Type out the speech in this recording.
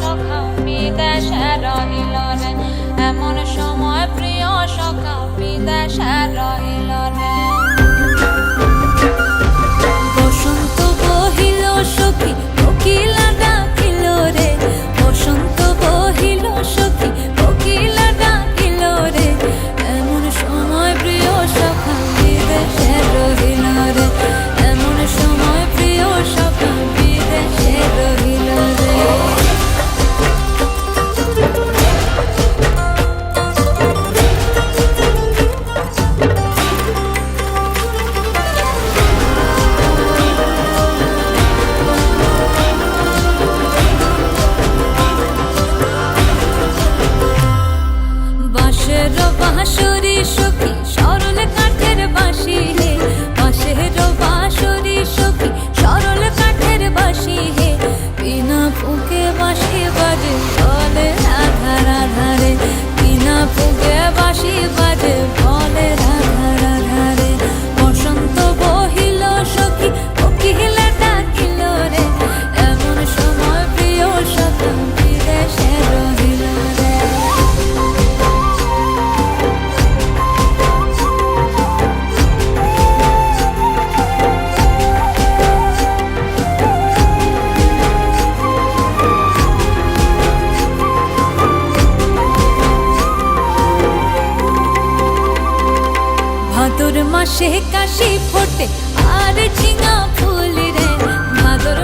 সখা বিদেশে রহিল রে, এমন সময় প্রিয় সখা বিদেশে রহিল রে। বসন্ত বহিল সখী কোকিলা ডাকিল রে, বসন্ত বহিল সখী কোকিলা ডাকিল রে, এমন সময় প্রিয় সখা বিদেশে রহিল রে, এমন সময় প্রিয় সখা বিদেশে রহিল রে। বাঁশের বাঁশরি সখী সরল কাঠের বাঁশি হে, বাঁশের বাঁশরি সখী সরল কাঠের বাঁশি হে, বিনা ফুঁকে বাঁশি বাজে বলে রাধা রাধা রে, বিনা ফুঁকে বাঁশি বাজে বলে রাধা রাধা রে। বসন্ত বহিল সখী কোকিলা ডাকিল রে, এমন সময় প্রিয় সখা বিদেশে রহিল রে। ভাদর মাসে কাশি ফোটে আর ঝিঙা ফুল রে, ভাদর